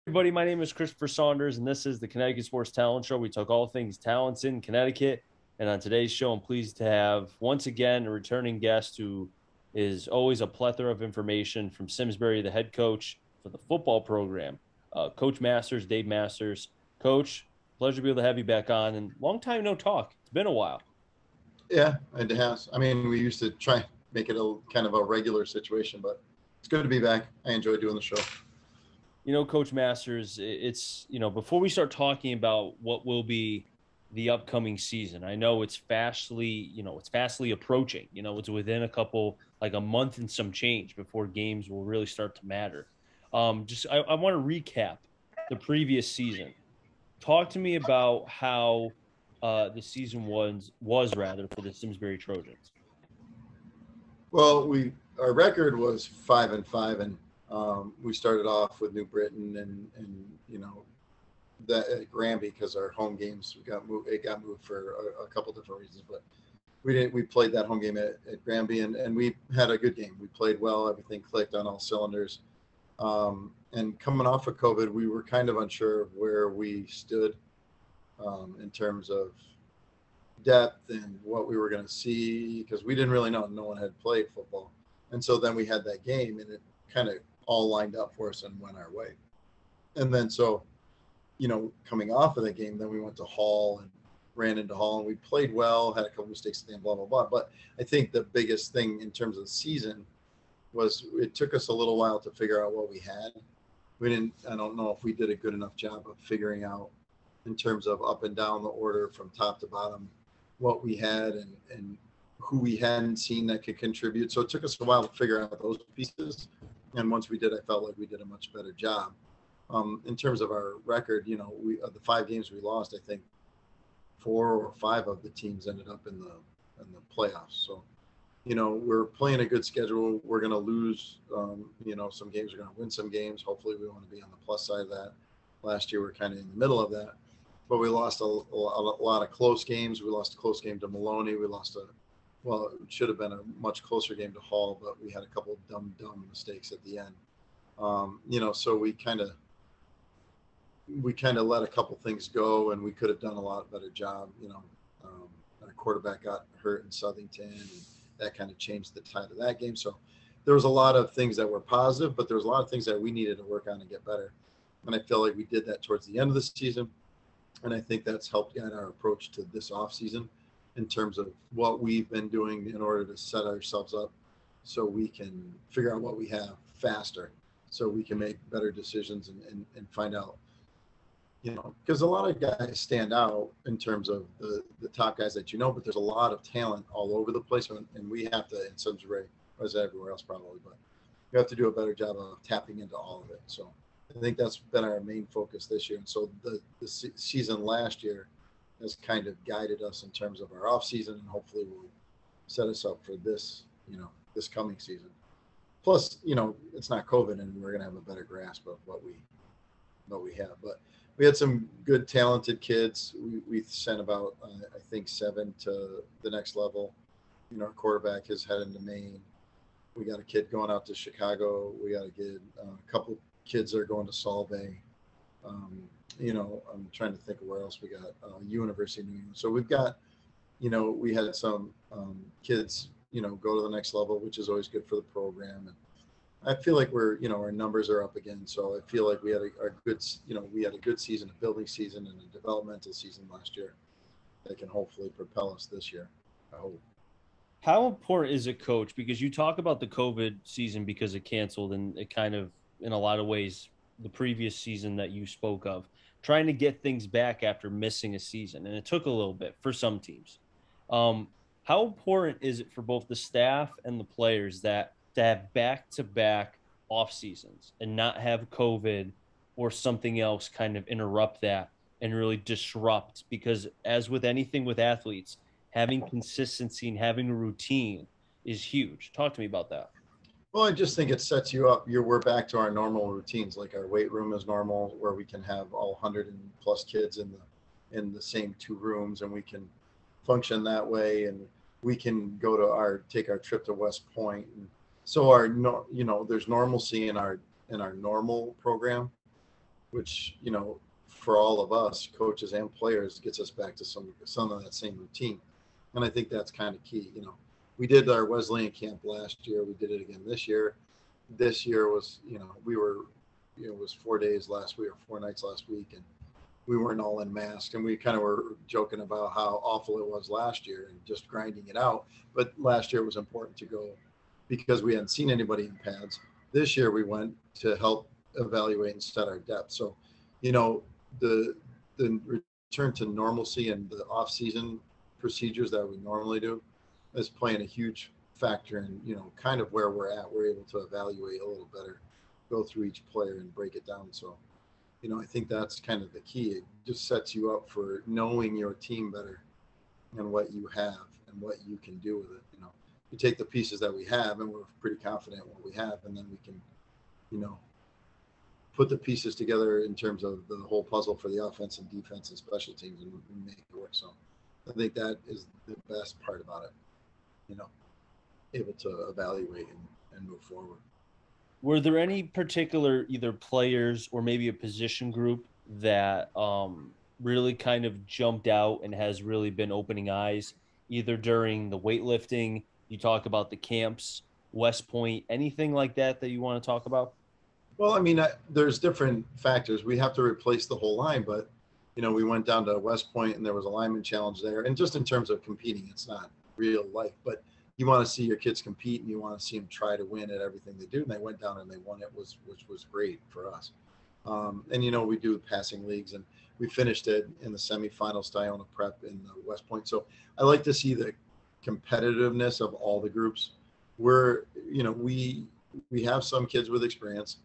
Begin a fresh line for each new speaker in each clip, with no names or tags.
Everybody, my name is Christopher Saunders, and this is the Connecticut Sports Talent Show. We talk all things talents in Connecticut. And on today's show, I'm pleased to have once again a returning guest who is always a plethora of information from Simsbury, the head coach for the football program, Coach Masters, Dave Masters. Coach, pleasure to be able to have you back on. And long time no talk. It's been a while.
Yeah, it has. I mean, we used to try and make it a kind of a regular situation, but it's good to be back. I enjoy doing the show.
Coach Masters, it's, before we start talking about what will be the upcoming season, I know it's fastly approaching. It's within like a month and some change before games will really start to matter. I want to recap the previous season. Talk to me about how the season was rather for the Simsbury Trojans.
Well, our record was 5-5, and we started off with New Britain and that at Granby because our home games got moved. It got moved for a couple different reasons, but we played that home game at Granby and we had a good game. We played well. Everything clicked on all cylinders. And coming off of COVID, we were kind of unsure of where we stood in terms of depth and what we were going to see because we didn't really know. No one had played football. And so then we had that game and it kind of all lined up for us and went our way. And then coming off of that game, then we went to Hall and ran into Hall and we played well, had a couple mistakes at the end, blah, blah, blah. But I think the biggest thing in terms of the season was it took us a little while to figure out what we had. I don't know if we did a good enough job of figuring out in terms of up and down the order from top to bottom, what we had and who we hadn't seen that could contribute. So it took us a while to figure out those pieces. And once we did, I felt like we did a much better job. In terms of our record, we of the 5 games we lost, I think 4 or 5 of the teams ended up in the playoffs. So, we're playing a good schedule. We're going to lose, some games. We're going to win some games. Hopefully we want to be on the plus side of that. Last year, we're kind of in the middle of that. But we lost a lot of close games. We lost a close game to Maloney. It should have been a much closer game to Hall, but we had a couple of dumb mistakes at the end. So we kind of let a couple things go, and we could have done a lot better job. Our quarterback got hurt in Southington, and that kind of changed the tide of that game. So there was a lot of things that were positive, but there was a lot of things that we needed to work on and get better. And I feel like we did that towards the end of the season. And I think that's helped guide our approach to this offseason in terms of what we've been doing in order to set ourselves up so we can figure out what we have faster, so we can make better decisions and find out, because a lot of guys stand out in terms of the top guys that but there's a lot of talent all over the place. And we have to, in Simsbury, as everywhere else probably, but we have to do a better job of tapping into all of it. So I think that's been our main focus this year. And so the season last year has kind of guided us in terms of our off season, and hopefully will set us up for this, this coming season. Plus, it's not COVID and we're going to have a better grasp of what we have. But we had some good, talented kids. We sent about, I think, 7 to the next level. Our quarterback is heading to Maine. We got a kid going out to Chicago. We got a couple kids that are going to Solvay. I'm trying to think of where else we got. University of New England. So we've got, we had some kids, go to the next level, which is always good for the program. And I feel like our numbers are up again. So I feel like we had a good season, a building season, and a developmental season last year that can hopefully propel us this year. I hope.
How important is it, Coach? Because you talk about the COVID season because it canceled, and it kind of, in a lot of ways, the previous season that you spoke of, trying to get things back after missing a season. And it took a little bit for some teams. How important is it for both the staff and the players to have back-to-back off seasons and not have COVID or something else kind of interrupt that and really disrupt? Because as with anything with athletes, having consistency and having a routine is huge. Talk to me about that.
Well, I just think it sets you up. We're back to our normal routines. Like our weight room is normal, where we can have all 100 and plus kids in the same 2 rooms, and we can function that way. And we can take our trip to West Point. And so there's normalcy in our normal program. which, for all of us, coaches and players, gets us back to some of that same routine. And I think that's kind of key. We did our Wesleyan camp last year. We did it again this year. This year was, we were, it was 4 days last week or 4 nights last week, and we weren't all in masks, and we kind of were joking about how awful it was last year and just grinding it out. But last year it was important to go because we hadn't seen anybody in pads. This year we went to help evaluate and set our depth. So, the return to normalcy and the off-season procedures that we normally do is playing a huge factor in, kind of where we're at. We're able to evaluate a little better, go through each player and break it down. So, I think that's kind of the key. It just sets you up for knowing your team better and what you have and what you can do with it. You take the pieces that we have, and we're pretty confident in what we have, and then we can, put the pieces together in terms of the whole puzzle for the offense and defense and special teams and make it work. So I think that is the best part about it, able to evaluate and move forward.
Were there any particular either players or maybe a position group that really kind of jumped out and has really been opening eyes, either during the weightlifting, you talk about the camps, West Point, anything like that that you want to talk about?
Well, there's different factors. We have to replace the whole line, but we went down to West Point and there was a lineman challenge there. And just in terms of competing, it's not real life, but you want to see your kids compete and you want to see them try to win at everything they do. And they went down and they won it, which was great for us. And we do passing leagues, and we finished it in the semifinals to Iona Prep in the West Point. So I like to see the competitiveness of all the groups. We have some kids with experience.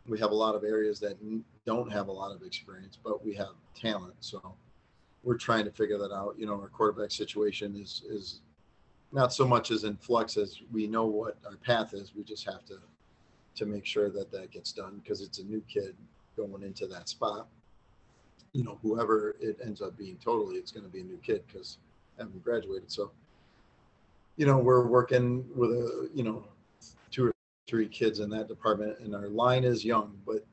We have a lot of areas that don't have a lot of experience, but we have talent. So we're trying to figure that out. Our quarterback situation is not so much as in flux as we know what our path is. We just have to make sure that gets done because it's a new kid going into that spot. Whoever it ends up being totally, it's going to be a new kid because I haven't graduated. So, we're working with two or three kids in that department, and our line is young, but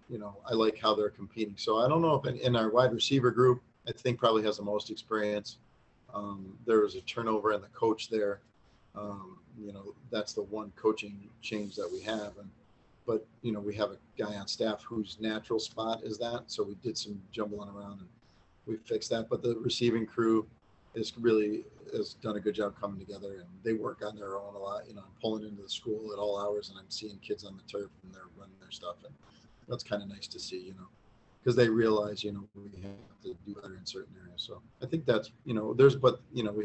I like how they're competing. So I don't know if in our wide receiver group, I think probably has the most experience. There was a turnover in the coach there. That's the one coaching change that we have. But we have a guy on staff whose natural spot is that. So we did some jumbling around and we fixed that. But the receiving crew has done a good job coming together, and they work on their own a lot. I'm pulling into the school at all hours and I'm seeing kids on the turf and they're running their stuff. And that's kind of nice to see, because they realize, we have to do better in certain areas. So I think that's, we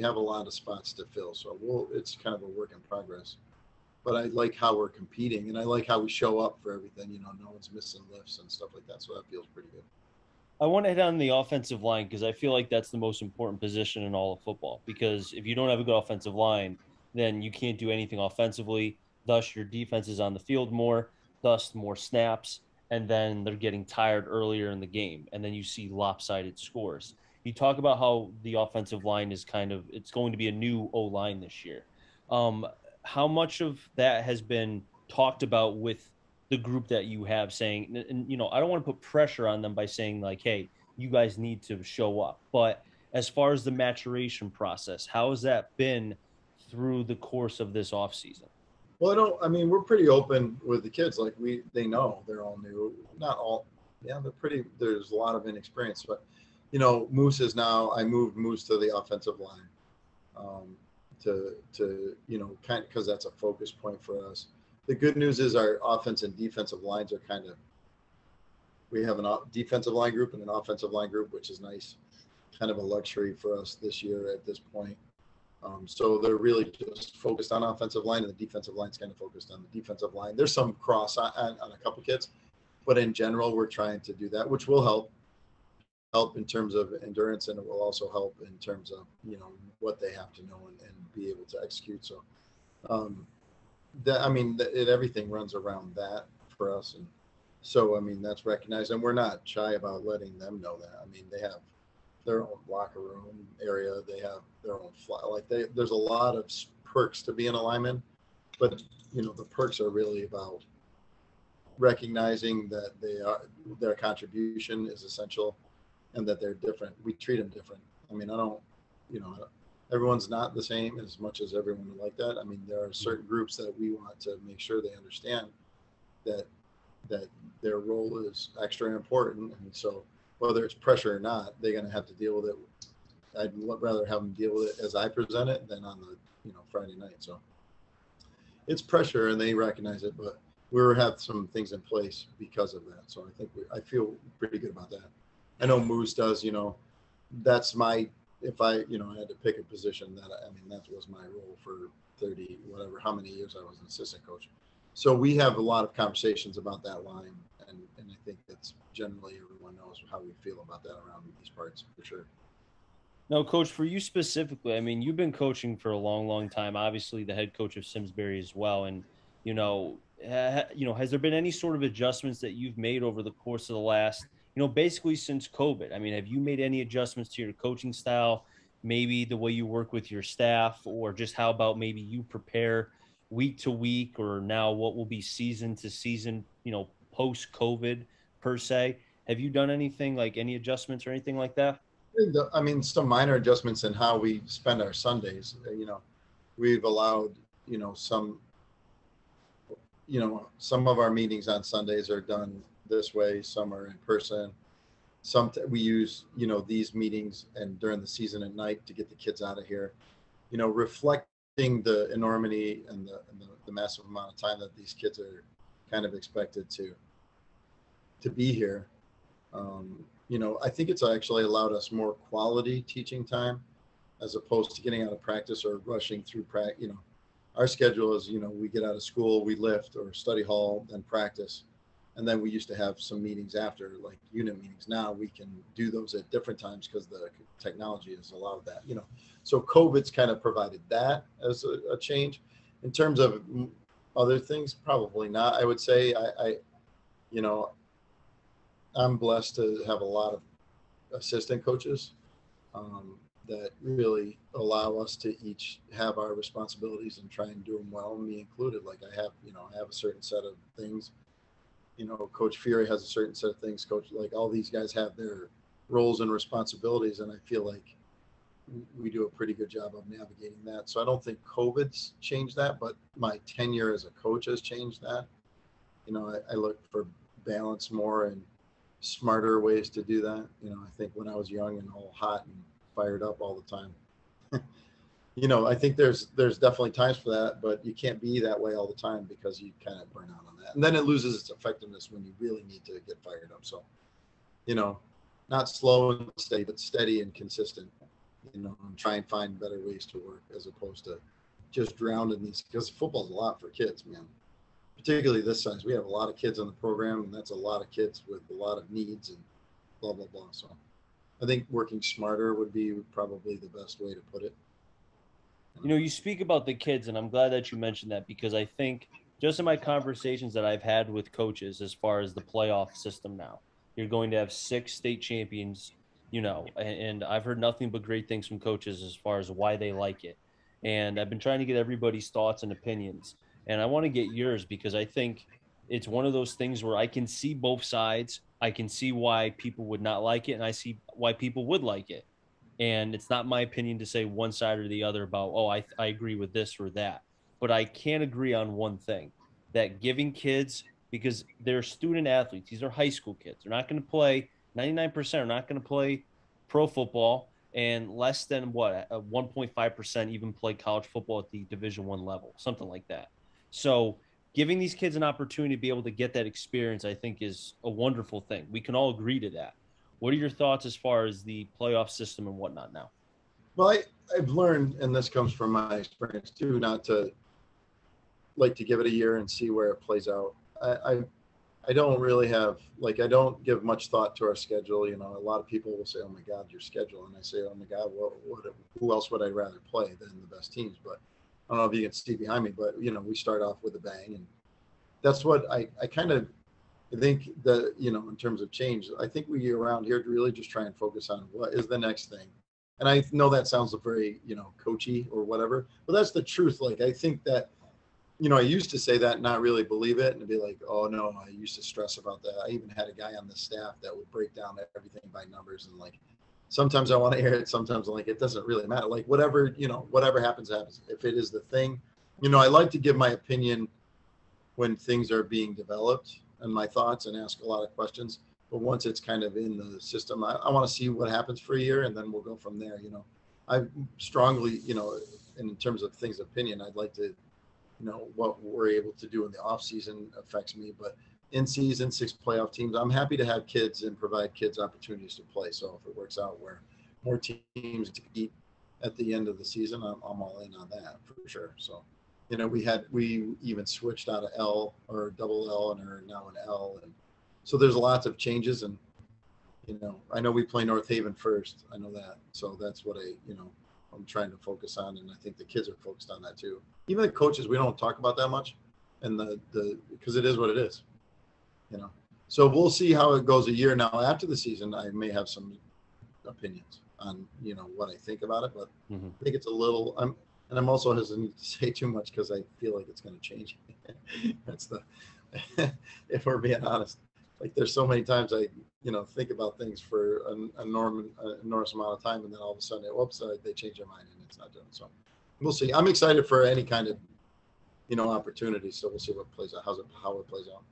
have a lot of spots to fill. So it's kind of a work in progress. But I like how we're competing, and I like how we show up for everything. No one's missing lifts and stuff like that. So that feels pretty good.
I want to hit on the offensive line because I feel like that's the most important position in all of football. Because if you don't have a good offensive line, then you can't do anything offensively. Thus, your defense is on the field more, thus, more snaps. And then they're getting tired earlier in the game. And then you see lopsided scores. You talk about how the offensive line is it's going to be a new O line this year. Um, how much of that has been talked about with the group that you have saying, and I don't want to put pressure on them by saying like, hey, you guys need to show up. But as far as the maturation process, how has that been through the course of this off season?
Well, we're pretty open with the kids. Like they know they're all new. Not all, yeah, there's a lot of inexperience, but Moose is now, I moved Moose to the offensive line, kind of, because that's a focus point for us. The good news is our offense and defensive lines are we have a defensive line group and an offensive line group, which is nice, kind of a luxury for us this year at this point. So they're really just focused on offensive line, and the defensive line's kind of focused on the defensive line. There's some cross on a couple kids, but in general, we're trying to do that, which will help in terms of endurance, and it will also help in terms of what they have to know and be able to execute. So everything runs around that for us, and so that's recognized, and we're not shy about letting them know that. They have their own locker room area, they have their own there's a lot of perks to being a lineman, but the perks are really about recognizing that their contribution is essential and that they're different. We treat them different. I mean, I don't, you know, everyone's not the same as much as everyone would like that. I mean, there are certain groups that we want to make sure they understand that that their role is extra important, and so whether it's pressure or not, they're going to have to deal with it. I'd rather have them deal with it as I present it than on the Friday night. So it's pressure, and they recognize it, but we have some things in place because of that. So I think I feel pretty good about that. I know Moose does. That's my, if I I had to pick a position, that was my role for 30 whatever how many years I was an assistant coach. So we have a lot of conversations about that line, and I think that's generally everyone knows how we feel about that around these parts for sure.
No, coach, for you specifically, I mean, you've been coaching for a long, long time. Obviously, the head coach of Simsbury as well, and has there been any sort of adjustments that you've made over the course of the last, basically since COVID? I mean, have you made any adjustments to your coaching style, maybe the way you work with your staff, or just how about maybe you prepare week to week, or now what will be season to season, post COVID per se? Have you done anything like any adjustments or anything like that?
I mean, some minor adjustments in how we spend our Sundays. We've allowed, some of our meetings on Sundays are done this way. Some are in person. We use, these meetings and during the season at night to get the kids out of here, reflecting the enormity and the massive amount of time that these kids are kind of expected to be here. I think it's actually allowed us more quality teaching time as opposed to getting out of practice or rushing through practice. Our schedule is, we get out of school, we lift or study hall, then practice. And then we used to have some meetings after, like unit meetings. Now we can do those at different times because the technology has allowed that, So COVID's kind of provided that as a change. In terms of other things, probably not. I would say I'm blessed to have a lot of assistant coaches that really allow us to each have our responsibilities and try and do them well, me included. Like I have a certain set of things. Coach Fury has a certain set of things. Like all these guys have their roles and responsibilities, and I feel like we do a pretty good job of navigating that. So I don't think COVID's changed that, but my tenure as a coach has changed that. I look for balance more and smarter ways to do that. I think when I was young and all hot and fired up all the time, I think there's definitely times for that, but you can't be that way all the time because you kind of burn out on that. And then it loses its effectiveness when you really need to get fired up. So, not slow and steady, but steady and consistent, and try and find better ways to work as opposed to just drown in these, because football's a lot for kids, man. Particularly this size. We have a lot of kids on the program, and that's a lot of kids with a lot of needs and blah, blah, blah. So I think working smarter would be probably the best way to put it.
You speak about the kids, and I'm glad that you mentioned that because I think just in my conversations that I've had with coaches as far as the playoff system now, you're going to have 6 state champions, and I've heard nothing but great things from coaches as far as why they like it. And I've been trying to get everybody's thoughts and opinions. And I want to get yours because I think it's one of those things where I can see both sides. I can see why people would not like it, and I see why people would like it. And it's not my opinion to say one side or the other about, oh, I agree with this or that. But I can agree on one thing, that giving kids, because they're student athletes, these are high school kids. They're not going to play, 99% are not going to play pro football, and less than 1.5% even play college football at the Division I level, something like that. So giving these kids an opportunity to be able to get that experience, I think, is a wonderful thing. We can all agree to that. What are your thoughts as far as the playoff system and whatnot now?
Well, I've learned, and this comes from my experience too, not to like to give it a year and see where it plays out. I don't really have, like, I don't give much thought to our schedule. A lot of people will say, "Oh my God, your schedule," and I say, "Oh my God, who else would I rather play than the best teams?" But I don't know if you can see behind me, but we start off with a bang, and that's what I kind of think that in terms of change. I think we around here to really just try and focus on what is the next thing. And I know that sounds very coachy or whatever, but that's the truth. Like I think that I used to say that and not really believe it and be like, oh no, I used to stress about that. I even had a guy on the staff that would break down everything by numbers and like, sometimes I want to hear it. Sometimes I'm like, it doesn't really matter. Like whatever, whatever happens, happens. If it is the thing, I like to give my opinion when things are being developed and my thoughts and ask a lot of questions. But once it's kind of in the system, I want to see what happens for a year and then we'll go from there. I strongly, in terms of things opinion, I'd like to, what we're able to do in the off season affects me, but in season, 6 playoff teams, I'm happy to have kids and provide kids opportunities to play. So if it works out where more teams to eat at the end of the season, I'm all in on that for sure. So, we even switched out of L or double L and are now an L. And so there's lots of changes. And, I know we play North Haven first. I know that. So that's what I'm trying to focus on. And I think the kids are focused on that too. Even the coaches, we don't talk about that much. And because it is what it is, So we'll see how it goes a year now after the season. I may have some opinions on, what I think about it, but I think it's a little, I'm also hesitant to say too much because I feel like it's going to change. That's if we're being honest, like there's so many times I, think about things for an enormous amount of time. And then all of a sudden, they change their mind and it's not doing it. So we'll see. I'm excited for any kind of, opportunity. So we'll see what plays out, how it plays out.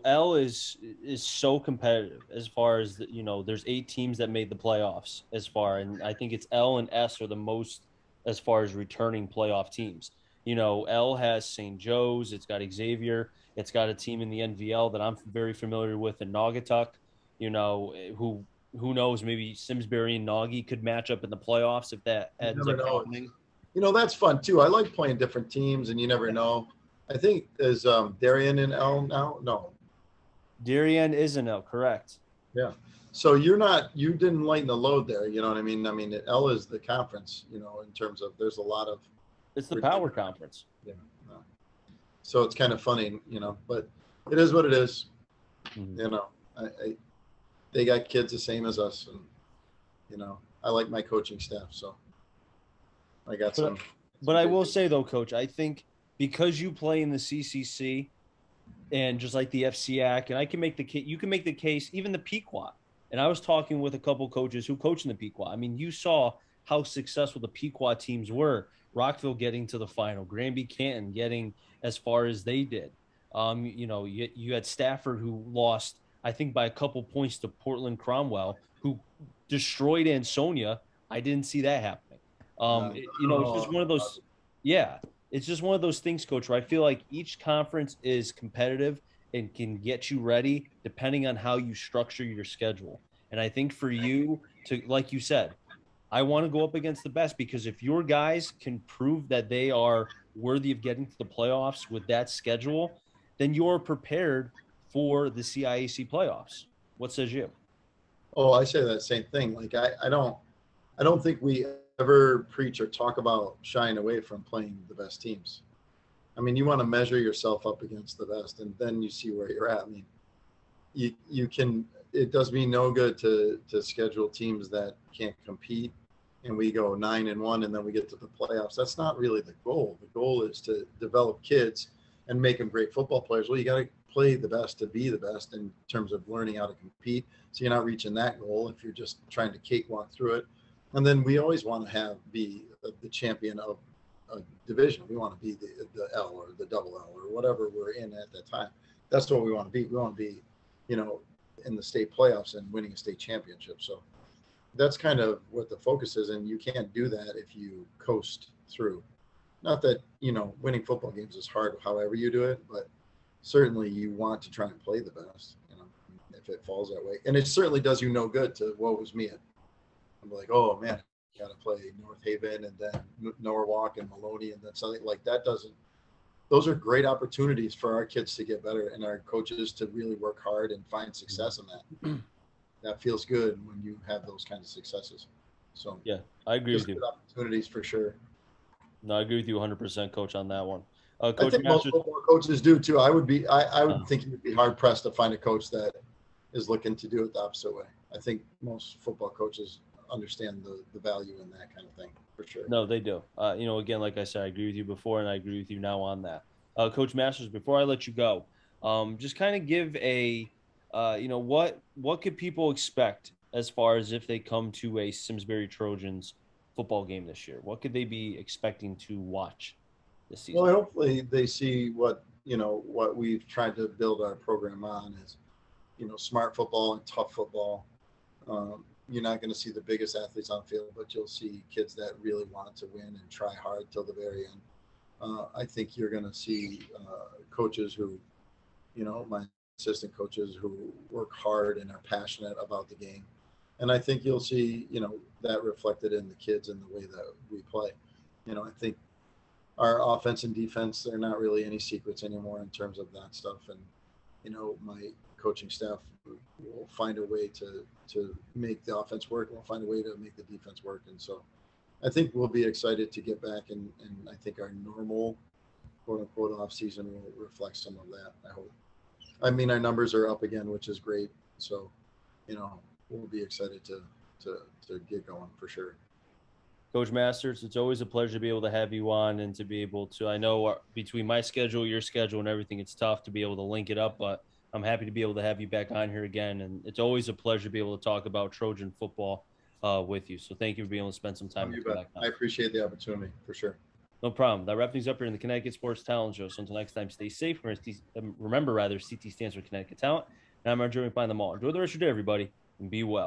L is so competitive as far as there's 8 teams that made the playoffs and I think it's L and S are the most as far as returning playoff teams. L has St. Joe's, it's got Xavier, it's got a team in the NVL that I'm very familiar with in Naugatuck, who knows, maybe Simsbury and Naughty could match up in the playoffs if that ends up happening.
That's fun too. I like playing different teams and you never know. I think is Darien in L now? No.
Darien is in L, correct.
Yeah. So you didn't lighten the load there. You know what I mean? I mean, L is the conference, in terms of there's a lot of.
It's the power conference.
Yeah. So it's kind of funny, but it is what it is. They got kids the same as us. And, I like my coaching staff. So I got some.
But I will say though, Coach, I think because you play in the CCC and just like the FCAC, and you can make the case, even the Pequot. And I was talking with a couple coaches who coach in the Pequot. I mean, you saw how successful the Pequot teams were. Rockville getting to the final, Granby Canton getting as far as they did. You had Stafford who lost, I think, by a couple points to Portland Cromwell, who destroyed Ansonia. I didn't see that happening. It's just one of those. Yeah, it's just one of those things, Coach, where I feel like each conference is competitive and can get you ready depending on how you structure your schedule. And I think for you to, like you said, I want to go up against the best because if your guys can prove that they are worthy of getting to the playoffs with that schedule, then you're prepared for the CIAC playoffs. What says you?
Oh, I say that same thing. Like I don't think we ever preach or talk about shying away from playing the best teams. I mean, you want to measure yourself up against the best, and then you see where you're at. I mean, you can. It does me no good to schedule teams that can't compete, and we go 9-1, and then we get to the playoffs. That's not really the goal. The goal is to develop kids and make them great football players. Well, you got to play the best to be the best in terms of learning how to compete. So you're not reaching that goal if you're just trying to cakewalk through it. And then we always want to be the champion of a division. We want to be the L or the double L or whatever we're in at that time. That's what we want to be. We want to be, in the state playoffs and winning a state championship. So that's kind of what the focus is. And you can't do that if you coast through. Not that, winning football games is hard however you do it, but certainly you want to try and play the best, if it falls that way. And it certainly does you no good to woe is me. I'm like, oh man, I got to play North Haven and then Norwalk and Maloney and then something like that. Those are great opportunities for our kids to get better and our coaches to really work hard and find success in that. That feels good when you have those kinds of successes. So
yeah, I agree with you.
Opportunities for sure.
No, I agree with you 100%, Coach, on that one.
Coach I think most football coaches do too. I would think you'd be hard pressed to find a coach that is looking to do it the opposite way. I think most football coaches understand the value in that kind of thing. for sure.
No, they do. Again, like I said, I agree with you before, and I agree with you now on that. Coach Masters, before I let you go, just kind of give what could people expect as far as if they come to a Simsbury Trojans football game this year? What could they be expecting to watch this
Well,
season?
hopefully they see what we've tried to build our program on is smart football and tough football. You're not going to see the biggest athletes on the field, but you'll see kids that really want to win and try hard till the very end. I think you're going to see coaches who, my assistant coaches who work hard and are passionate about the game. And I think you'll see, that reflected in the kids and the way that we play. I think our offense and defense, there are not really any secrets anymore in terms of that stuff. And, my coaching staff will find a way to make the offense work. We'll find a way to make the defense work. And so I think we'll be excited to get back, and I think our normal quote unquote off season will reflect some of that. I hope. I mean, our numbers are up again, which is great. So, we'll be excited to get going for sure.
Coach Masters, it's always a pleasure to be able to have you on and to be able to. I know between my schedule, your schedule, and everything, it's tough to be able to link it up, but I'm happy to be able to have you back on here again. And it's always a pleasure to be able to talk about Trojan football with you. So thank you for being able to spend some time
You
to come
bet.
back on.
I appreciate the opportunity for sure.
No problem. That wraps things up here in the Connecticut Sports Talent Show. So until next time, stay safe. Remember, CT stands for Connecticut Talent. And I'm Andrew McFine them all. Enjoy the rest of your day, everybody, and be well.